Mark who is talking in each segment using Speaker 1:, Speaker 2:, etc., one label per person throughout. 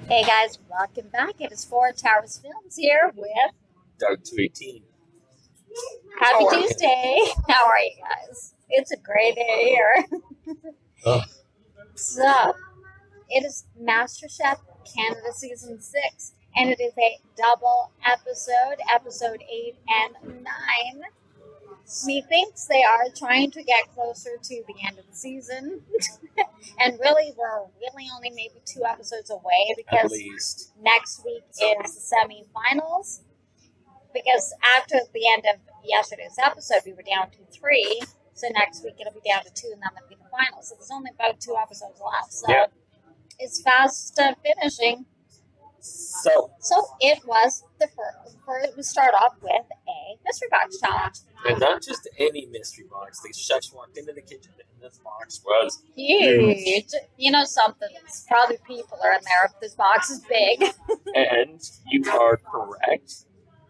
Speaker 1: Hey guys, welcome back. It is Four Towers Films here with
Speaker 2: Doug 218.
Speaker 1: Happy Tuesday. How are you guys? It's a great day here. So, it is Masterchef Canada Season 6, and it is a double episode 8 and 9. Methinks they are trying to get closer to the end of the season. And really, we're only maybe 2 episodes away because next week is the semifinals. Because after the end of yesterday's episode, we were down to 3. So next week it'll be down to 2, and then it'll be the final. So there's only about 2 episodes left. So it's fast finishing. So it was the first. We start off with a mystery box challenge.
Speaker 2: And not just any mystery box. The chefs walked into the kitchen and this box was
Speaker 1: huge. You know something? It's probably people are in there if this box is big.
Speaker 2: And you are correct.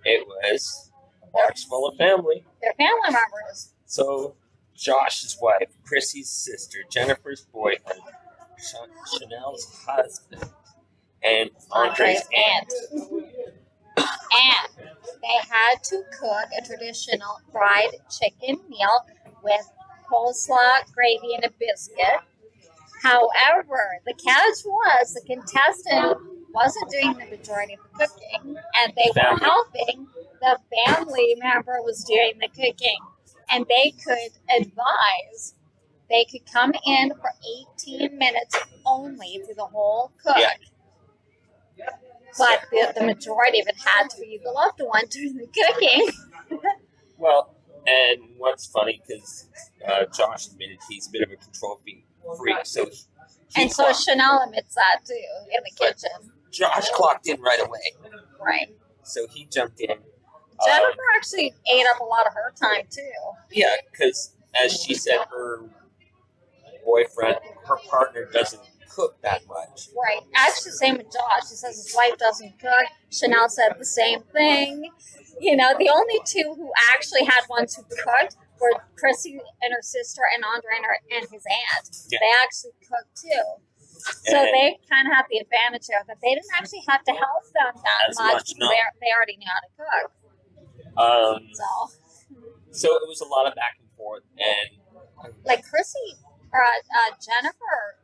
Speaker 2: It was a box full of family.
Speaker 1: Their family members.
Speaker 2: So Josh's wife, Chrissy's sister, Jennifer's boyfriend, Chanel's husband, and Andre's aunt.
Speaker 1: And they had to cook a traditional fried chicken meal with coleslaw, gravy, and a biscuit. However, the catch was the contestant wasn't doing the majority of the cooking, and they were helping. The family member was doing the cooking, and they could advise. They could come in for 18 minutes only through the whole cook.
Speaker 2: Yeah.
Speaker 1: But the majority of it had to be the loved one doing the cooking.
Speaker 2: Well, and what's funny, because Josh admitted he's a bit of a control freak, so
Speaker 1: so Chanel admits that too in the kitchen.
Speaker 2: Josh clocked in right away.
Speaker 1: Right.
Speaker 2: So he jumped in.
Speaker 1: Jennifer actually ate up a lot of her time too.
Speaker 2: Yeah, because as she said, her partner doesn't cook that much.
Speaker 1: Right. Actually, same with Josh. He says his wife doesn't cook. Chanel said the same thing. You know, the only 2 who actually had ones who cooked were Chrissy and her sister and Andre and his aunt. Yeah. They actually cooked too. So they kind of had the advantage of that. They didn't actually have to help them that much. No. They already knew how to cook.
Speaker 2: So it was a lot of back and forth. And
Speaker 1: like Chrissy, Jennifer,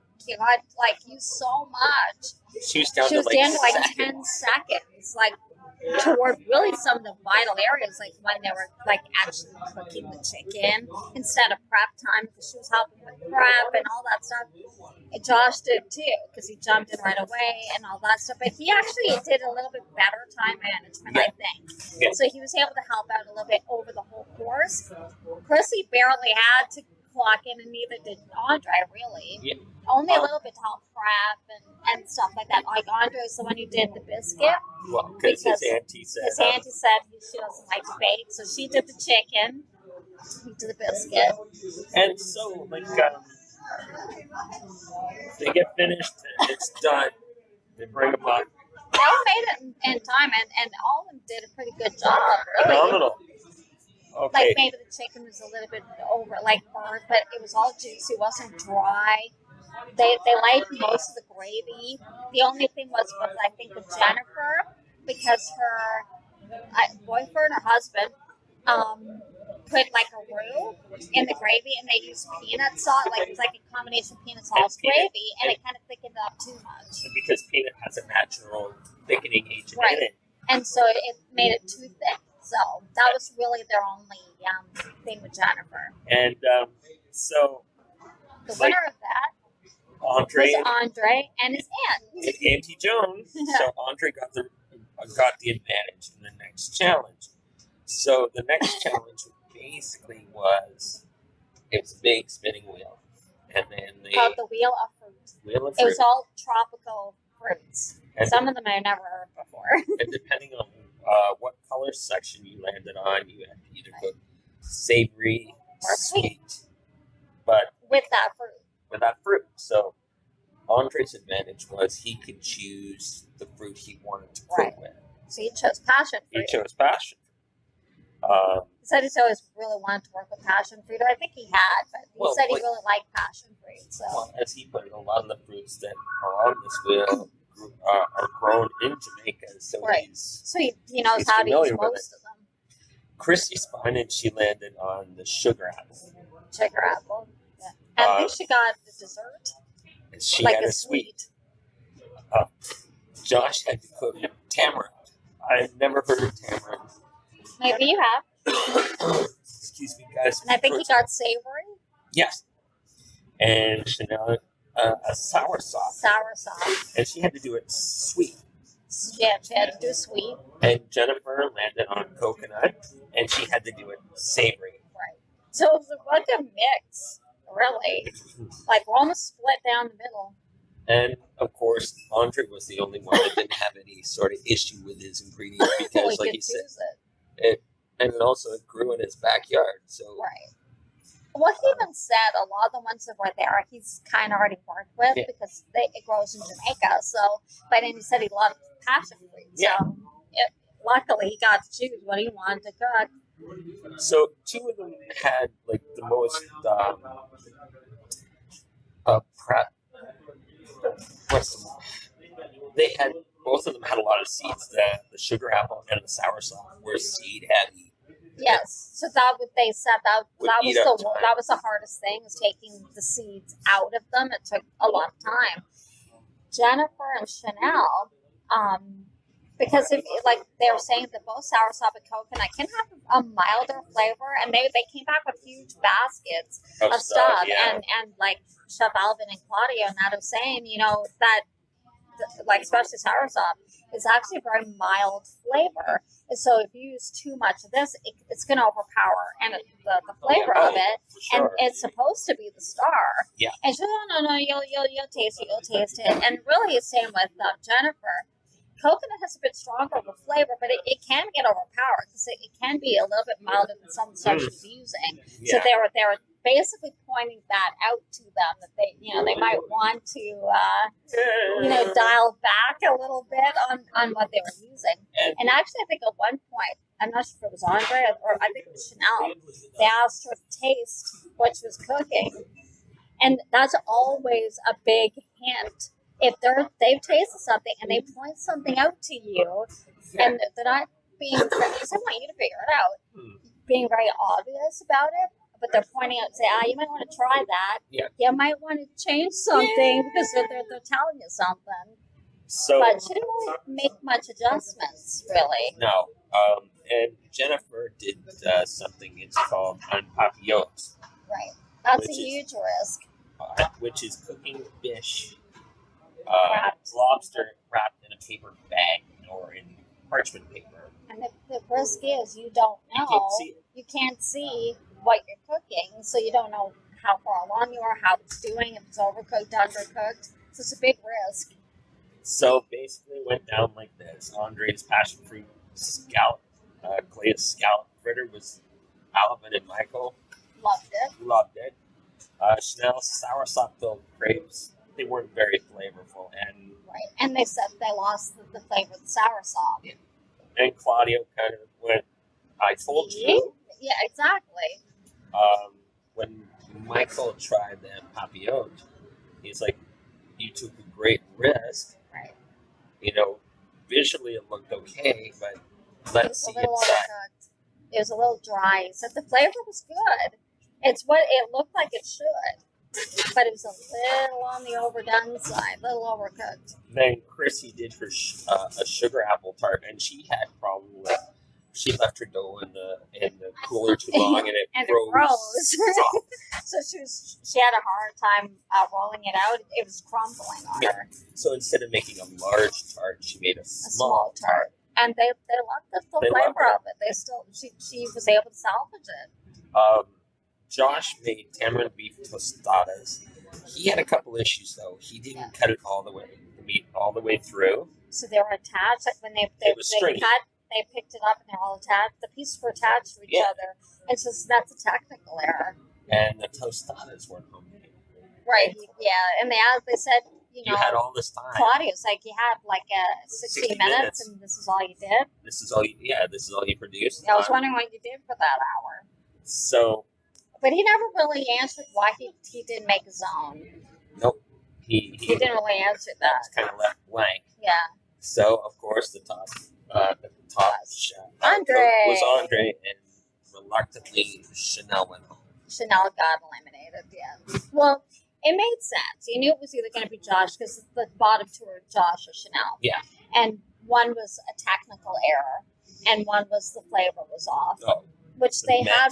Speaker 1: used so much.
Speaker 2: She was down to
Speaker 1: 10 seconds. Toward really some of the vital areas, like when they were actually cooking the chicken instead of prep time, because she was helping with prep and all that stuff. And Josh did too, because he jumped in right away and all that stuff. But he actually did a little bit better time management, I think. Yeah. So he was able to help out a little bit over the whole course. Chrissy barely had to clock in, and neither did Andre, really. Yeah. Only a little bit to help prep and stuff like that. Like Andre's the one who did the biscuit.
Speaker 2: Well, because his auntie said
Speaker 1: she doesn't like to bake, so she did the chicken. He did the biscuit.
Speaker 2: And so, they get finished, and it's done. They bring them up.
Speaker 1: They all made it in time, and all of them did a pretty good job. Really.
Speaker 2: Phenomenal. Okay.
Speaker 1: Maybe the chicken was a little bit burnt, but it was all juicy. It wasn't dry. They liked most of the gravy. The only thing was I think with Jennifer, because her boyfriend or husband put a roux in the gravy, and they used peanut sauce. It's like a combination of peanut sauce gravy, and it kind of thickened up too much.
Speaker 2: Because peanut has a natural thickening agent in it.
Speaker 1: And so it made it too thick. So that was really their only thing with Jennifer.
Speaker 2: And so
Speaker 1: the winner of that was Andre and his aunt.
Speaker 2: Auntie Joan. So Andre got the advantage in the next challenge. So the next challenge basically was a big spinning wheel. And then
Speaker 1: called the Wheel of Fruit. It was all tropical fruits. And some of them I never heard before.
Speaker 2: And depending on what color section you landed on, you had to either go savory or sweet. But
Speaker 1: with that fruit.
Speaker 2: So Andre's advantage was he could choose the fruit he wanted to cook with.
Speaker 1: So he chose passion fruit.
Speaker 2: He
Speaker 1: said he's always really wanted to work with passion fruit. I think he had, but he said he really liked passion fruit. So
Speaker 2: as he put it, a lot of the fruits that are on this wheel are grown in Jamaica, so
Speaker 1: Right.
Speaker 2: he's
Speaker 1: So he knows
Speaker 2: he's
Speaker 1: how to use
Speaker 2: familiar with
Speaker 1: most of them.
Speaker 2: Chrissy spun and she landed on the sugar apple.
Speaker 1: Sugar apple. Yeah. And I think she got the dessert.
Speaker 2: And she
Speaker 1: like
Speaker 2: had
Speaker 1: a
Speaker 2: a sweet. Josh had to cook tamarind. I've never heard of tamarind.
Speaker 1: Maybe you have.
Speaker 2: Excuse me, guys.
Speaker 1: And I think he got savory.
Speaker 2: Yes. And Chanel a soursop.
Speaker 1: Soursop.
Speaker 2: And she had to do it sweet.
Speaker 1: Yeah, she had to do sweet.
Speaker 2: And Jennifer landed on coconut, and she had to do it savory.
Speaker 1: Right. So it was like a mix, really. Like we're almost split down the middle.
Speaker 2: And of course, Andre was the only one that didn't have any sort of issue with his ingredients because, like he said, and also it grew in his backyard. So
Speaker 1: right. Well, he even said a lot of the ones that were there, he's kind of already worked with because it grows in Jamaica. So, but then he said he loved passion fruit. So, luckily, he got to choose what he wanted to cook.
Speaker 2: So, two of them had like the most they had both of them had a lot of seeds. The sugar apple and the soursop were seed heavy.
Speaker 1: Yes, so they said that was the hardest thing, is taking the seeds out of them. It took a lot of time. Jennifer and Chanel, because if like they were saying that both soursop and coconut can have a milder flavor, and they came back with huge baskets of stuff, and like Chef Alvin and Claudia and that was saying, that like especially soursop is actually a very mild flavor. And so if you use too much of this, it's going to overpower the flavor of it.
Speaker 2: Sure.
Speaker 1: And it's supposed to be the star.
Speaker 2: Yeah.
Speaker 1: And she said, no, you'll taste it. And really, it's same with Jennifer. Coconut has a bit stronger of a flavor, but it can get overpowered because it can be a little bit milder than some of the stuff she's using. Yeah. So they were basically pointing that out to them, that they might want to dial back a little bit on what they were using. And actually, I think at one point, I'm not sure if it was Andre or I think it was Chanel, they asked her to taste what she was cooking, and that's always a big hint. If they've tasted something and they point something out to you, and they're not being, because I want you to figure it out, being very obvious about it, but they're pointing out, say, you might want to try that. Yeah. You might want to change something because they're telling you something.
Speaker 2: So,
Speaker 1: but she didn't really make much adjustments, really.
Speaker 2: No. And Jennifer did something, it's called un papillotes.
Speaker 1: Right. That's a huge risk.
Speaker 2: Which is cooking fish. Lobster wrapped in a paper bag or in parchment paper.
Speaker 1: And the risk is you don't know. You can't see what you're cooking, so you don't know how far along you are, how it's doing, if it's overcooked, undercooked. So it's a big risk.
Speaker 2: So basically, it went down like this. Andre's passion fruit scallop, glazed scallop fritter was Alvin and Michael. Loved it. Chanel's soursop filled crepes. They weren't very flavorful,
Speaker 1: and they said they lost the flavor of the soursop.
Speaker 2: Yeah. And Claudia kind of went, "I told you."
Speaker 1: Yeah, exactly.
Speaker 2: When Michael tried the papillote, he's like, "You took a great risk."
Speaker 1: Right.
Speaker 2: Visually it looked okay, but let's see inside.
Speaker 1: Overcooked. It was a little dry. He said the flavor was good. It's what it looked like it should. But it was a little on the overdone side, a little overcooked.
Speaker 2: Then Chrissy did her a sugar apple tart, and she had problems with. She left her dough in the cooler too long, and it froze.
Speaker 1: So she had a hard time rolling it out. It was crumbling on her.
Speaker 2: So instead of making a large tart, she made a small tart.
Speaker 1: And they loved the full flavor of it. She was able to salvage it.
Speaker 2: Josh made tamarind beef tostadas. He had a couple issues though. He didn't cut it all the way through.
Speaker 1: So they were attached. Like when they picked it up and they're all attached. The pieces were attached to each other. And so that's a technical error.
Speaker 2: And the tostadas weren't homemade.
Speaker 1: Right. Yeah. And they said,
Speaker 2: you had all this time.
Speaker 1: Claudia's like, you had 60 minutes and this is all you did.
Speaker 2: This is all you produced.
Speaker 1: I was wondering what you did for that hour.
Speaker 2: So.
Speaker 1: But he never really answered why he didn't make his own.
Speaker 2: Nope. he
Speaker 1: didn't really answer that.
Speaker 2: was kind of left blank.
Speaker 1: Yeah.
Speaker 2: So of course the top chef
Speaker 1: Andre.
Speaker 2: was Andre, and reluctantly Chanel went home.
Speaker 1: Chanel got eliminated. Yeah. Well, it made sense. You knew it was either going to be Josh because the bottom two were Josh or Chanel.
Speaker 2: Yeah.
Speaker 1: And one was a technical error, and one was the flavor was off, which they had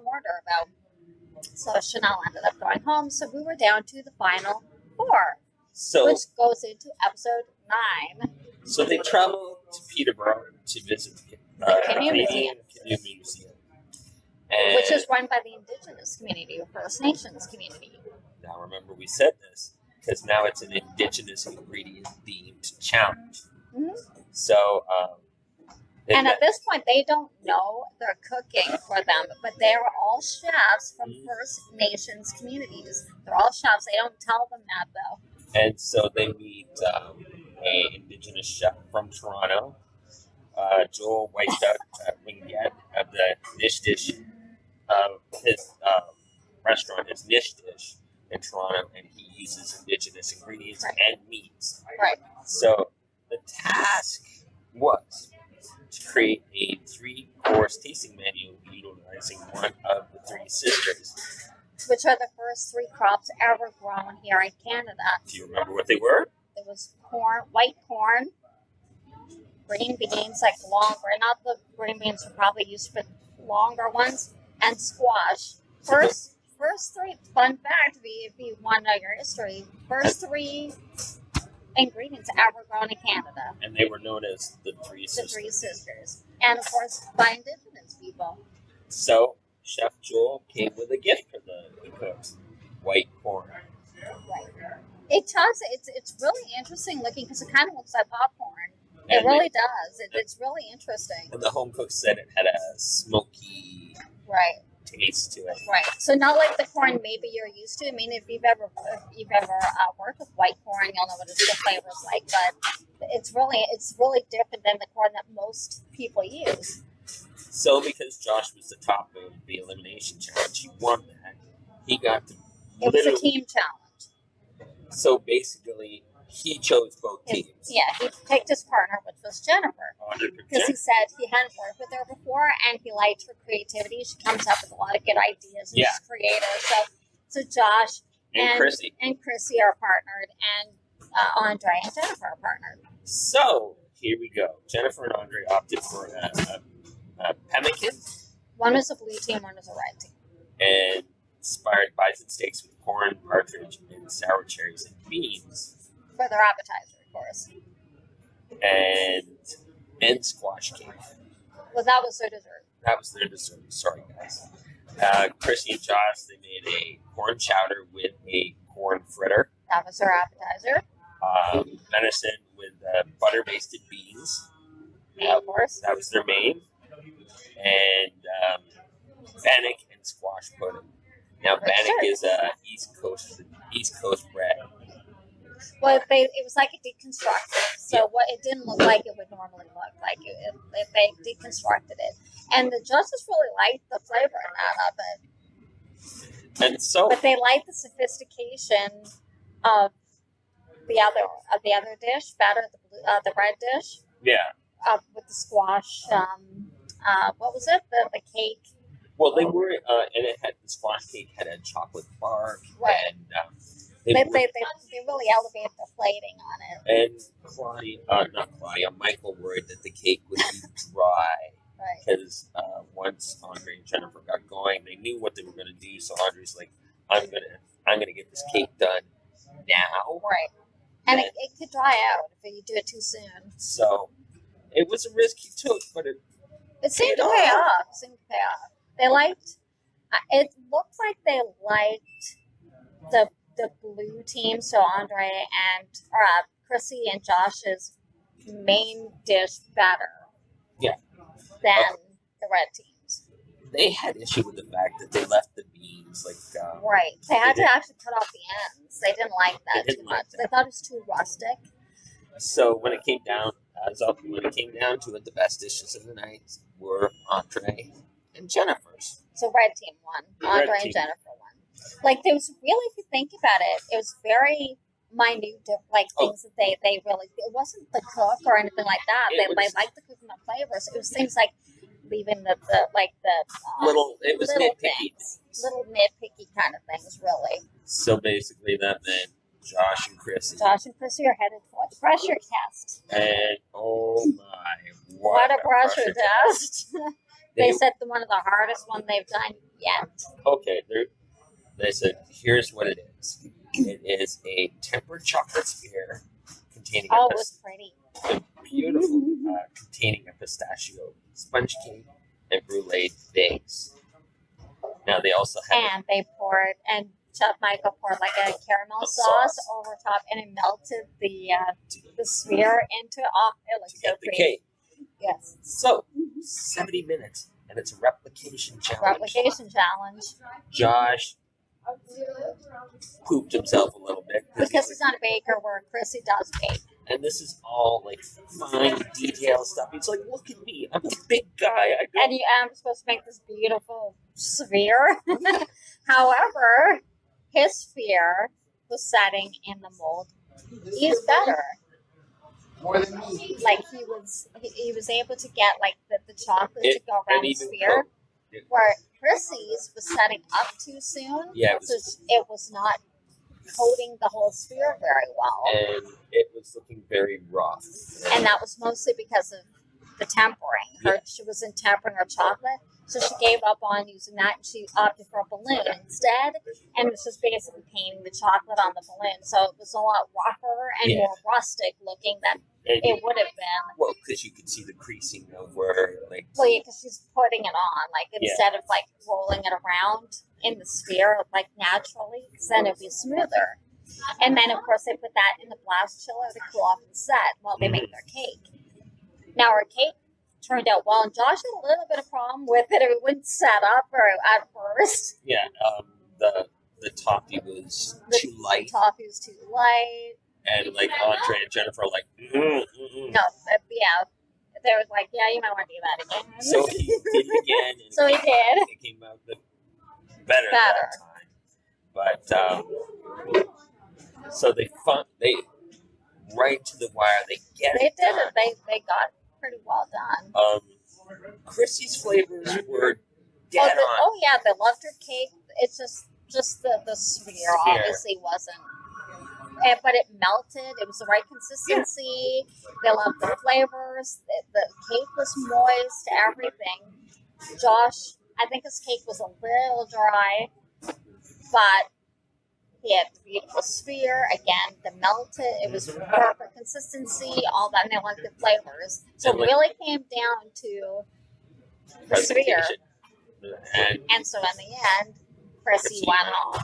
Speaker 1: warned her about. So Chanel ended up going home. So we were down to the final 4, which goes into episode 9.
Speaker 2: So they traveled to Peterborough to visit the Canadian Canoe Museum.
Speaker 1: Which is run by the Indigenous community or First Nations community.
Speaker 2: Now remember we said this because now it's an Indigenous ingredient themed challenge.
Speaker 1: Mm-hmm.
Speaker 2: So,
Speaker 1: and at this point, they don't know they're cooking for them, but they're all chefs from First Nations communities. They're all chefs. They don't tell them that, though.
Speaker 2: And so they meet a Indigenous chef from Toronto, Joel Wingett of the Niche Dish, his restaurant is Niche Dish in Toronto, and he uses Indigenous ingredients and meats.
Speaker 1: Right.
Speaker 2: So the task was to create a 3-course tasting menu utilizing one of the 3 sisters.
Speaker 1: Which are the first 3 crops ever grown here in Canada.
Speaker 2: Do you remember what they were?
Speaker 1: There was corn, white corn, green beans, like longer, not the green beans are probably used for longer ones, and squash. First 3, fun fact, if you want to know your history, first 3 ingredients ever grown in Canada.
Speaker 2: And they were known as the 3 sisters.
Speaker 1: The 3 sisters. And of course, by Indigenous people.
Speaker 2: So, Chef Joel came with a gift for the cooks. White corn.
Speaker 1: Right. It's really interesting looking because it kind of looks like popcorn. It really does. It's really interesting.
Speaker 2: And the home cook said it had a smoky taste to it.
Speaker 1: Right. So not like the corn maybe you're used to. I mean, if you've ever worked with white corn, you'll know what the flavor's like. But it's really different than the corn that most people use.
Speaker 2: So because Josh was the top of the elimination challenge, he won that. He got to.
Speaker 1: It was a team challenge.
Speaker 2: So basically, he chose both teams.
Speaker 1: Yeah, he picked his partner, which was Jennifer.
Speaker 2: 100%.
Speaker 1: Because he said he hadn't worked with her before, and he liked her creativity. She comes up with a lot of good ideas, and she's creative. So Josh and Chrissy are partnered, and Andre and Jennifer are partnered.
Speaker 2: So here we go. Jennifer and Andre opted for a pemmican.
Speaker 1: One was a blue team, one was a red team.
Speaker 2: And inspired bison steaks with corn, partridge, and sour cherries and beans.
Speaker 1: For their appetizer, of course.
Speaker 2: And squash cake.
Speaker 1: Well, that was their dessert.
Speaker 2: That was their dessert. Sorry, guys. Chrissy and Josh, they made a corn chowder with a corn fritter.
Speaker 1: That was their appetizer.
Speaker 2: Venison with butter-basted beans.
Speaker 1: Of course.
Speaker 2: That was their main. And bannock and squash pudding. Now, bannock is East Coast bread.
Speaker 1: Well, it was like a deconstructed. So what it didn't look like it would normally look like. They deconstructed it. And the judges really liked the flavor in that of it.
Speaker 2: And so,
Speaker 1: but they liked the sophistication of the other dish, better the red dish.
Speaker 2: Yeah.
Speaker 1: With the squash. What was it? The cake.
Speaker 2: Well, they were, and it had the squash cake had a chocolate bark, and
Speaker 1: they really elevated the plating on it.
Speaker 2: And Michael worried that the cake would be dry, because once Andre and Jennifer got going, they knew what they were going to do. So Andre's like, I'm gonna get this cake done now,
Speaker 1: right? And it could dry out if you do it too soon.
Speaker 2: So it was a risk he took, but
Speaker 1: it seemed to pay off. They liked. It looked like they liked the blue team, so Andre and Chrissy and Josh's main dish better.
Speaker 2: Yeah.
Speaker 1: Than the red teams.
Speaker 2: They had issue with the fact that they left the beans
Speaker 1: right. They had to actually cut off the ends. They didn't like that too much. They thought it was too rustic.
Speaker 2: So when it came down to it, the best dishes of the night were Andre and Jennifer's.
Speaker 1: So red team won. Andre and Jennifer won. Like, there was really, if you think about it, it was very minute things that they really, it wasn't the cook or anything like that. They liked the cooking of flavors. It was things like leaving the
Speaker 2: little
Speaker 1: things, little nitpicky kind of things, really.
Speaker 2: So basically that meant Josh and Chrissy
Speaker 1: are headed for the pressure test.
Speaker 2: and oh my,
Speaker 1: what a pressure test. They said one of the hardest one they've done yet.
Speaker 2: Okay, they said here's what it is. It is a tempered chocolate sphere containing
Speaker 1: it was pretty.
Speaker 2: Beautiful, containing a pistachio sponge cake and brulee base. Now they also had...
Speaker 1: And they poured, and Chef Michael poured like a caramel sauce over top, and it melted the sphere into it. Oh, it looked so pretty.
Speaker 2: Cake.
Speaker 1: Yes.
Speaker 2: So, 70 minutes, and it's a replication challenge. Josh pooped himself a little bit.
Speaker 1: Because he's not a baker where Chrissy does bake.
Speaker 2: And this is all like fine detail stuff. He's like, look at me, I'm a big guy.
Speaker 1: I'm supposed to make this beautiful sphere. However, his sphere was setting in the mold. He's better.
Speaker 3: More than me.
Speaker 1: Like he was able to get like the chocolate to go around the sphere. Where Chrissy's was setting up too soon.
Speaker 2: Yeah,
Speaker 1: it was not coating the whole sphere very well.
Speaker 2: And it was looking very rough.
Speaker 1: And that was mostly because of the tempering. She wasn't tempering her chocolate, so she gave up on using that and she opted for a balloon instead. And it was just basically painting the chocolate on the balloon. So it was a lot rougher and more rustic looking than it would have been.
Speaker 2: Well, because you could see the creasing over, like...
Speaker 1: Well, yeah, because she's putting it on, like, instead of, like, rolling it around in the sphere, like, naturally, then it'd be smoother. And then, of course, they put that in the blast chiller to cool off the set while they make their cake. Now, our cake turned out well, and Josh had a little bit of problem with it. It wouldn't set up at first.
Speaker 2: Yeah, the toffee was too light.
Speaker 1: The toffee was too light.
Speaker 2: And like Andre and Jennifer were like,
Speaker 1: No, they were like, yeah, you might want to do that again.
Speaker 2: So he did it again. And
Speaker 1: so he did.
Speaker 2: It came out better that time. But so they right to the wire. They did it.
Speaker 1: They got pretty well done.
Speaker 2: Chrissy's flavors were dead on.
Speaker 1: Oh yeah, they loved her cake. It's just the sphere obviously wasn't. But it melted. It was the right consistency. They loved the flavors. The cake was moist. Everything. Josh, I think his cake was a little dry, but he had the beautiful sphere. Again, the melted. It was perfect consistency. All that, and they liked the flavors. So it really came down to the sphere. And so in the end, Chrissy went home,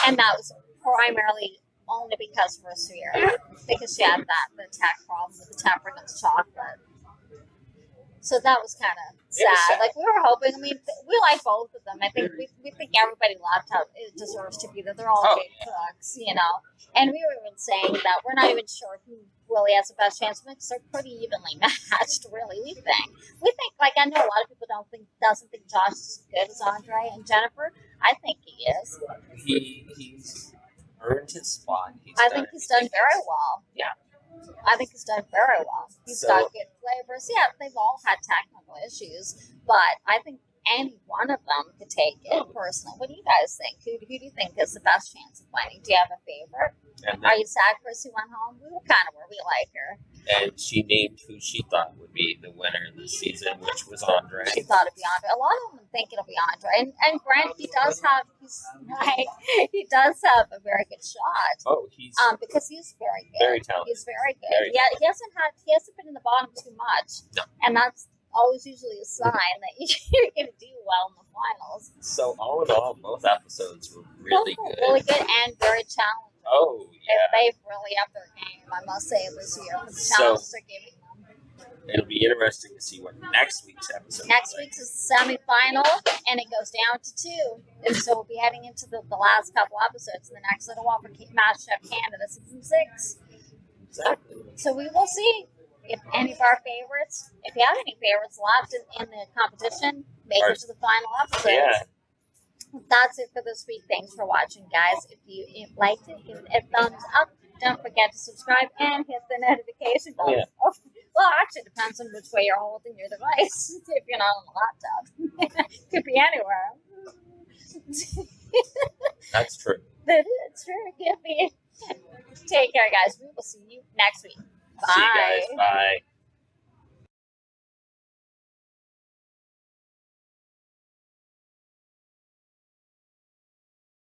Speaker 1: and that was primarily only because of her sphere, because she had the tech problem with the tempering of the chocolate. So that was kind of sad. Like, we were hoping, I mean, we like both of them. I think we think everybody loved how it deserves to be that they're all great cooks, you know. And we were even saying that we're not even sure who really has the best chance because they're pretty evenly matched, really, we think. Like, I know a lot of people doesn't think Josh is as good as Andre and Jennifer. I think he is.
Speaker 2: He's earned his spot.
Speaker 1: I think he's done very well.
Speaker 2: Yeah.
Speaker 1: I think he's done very well. He's got good flavors. Yeah, they've all had technical issues, but I think any one of them could take it personally. What do you guys think? Who do you think has the best chance of winning? Do you have a favorite? Are you sad Chrissy went home? We were kind of where we like her.
Speaker 2: And she named who she thought would be the winner this season, which was Andre.
Speaker 1: She thought it'd be Andre. A lot of them think it'll be Andre. And Grant, he does have a very good shot.
Speaker 2: Oh,
Speaker 1: because he's very good.
Speaker 2: Very talented.
Speaker 1: He's very good. He hasn't been in the bottom too much.
Speaker 2: No.
Speaker 1: And that's always usually a sign that you're going to do well in the finals.
Speaker 2: So all in all, both episodes were really good.
Speaker 1: Really good and very challenging.
Speaker 2: Oh, yeah.
Speaker 1: They've really upped their game, I must say, this year. The challenges they're giving them.
Speaker 2: It'll be interesting to see what next week's episode
Speaker 1: Next week's is the semifinal, and it goes down to 2. And so we'll be heading into the last couple episodes in the next little while for Masterchef Canada Season 6.
Speaker 2: Exactly.
Speaker 1: So we will see if any of our favorites, if you have any favorites left in the competition, make it to the final episode.
Speaker 2: Yeah.
Speaker 1: That's it for this week. Thanks for watching, guys. If you liked it, give it a thumbs up. Don't forget to subscribe and hit the notification bell.
Speaker 2: Oh, yeah.
Speaker 1: Well, actually, it depends on which way you're holding your device. If you're not on a laptop, could be anywhere.
Speaker 2: That's true.
Speaker 1: It's true. It could be. Take care, guys. We will see you next week. Bye.
Speaker 2: See you guys. Bye.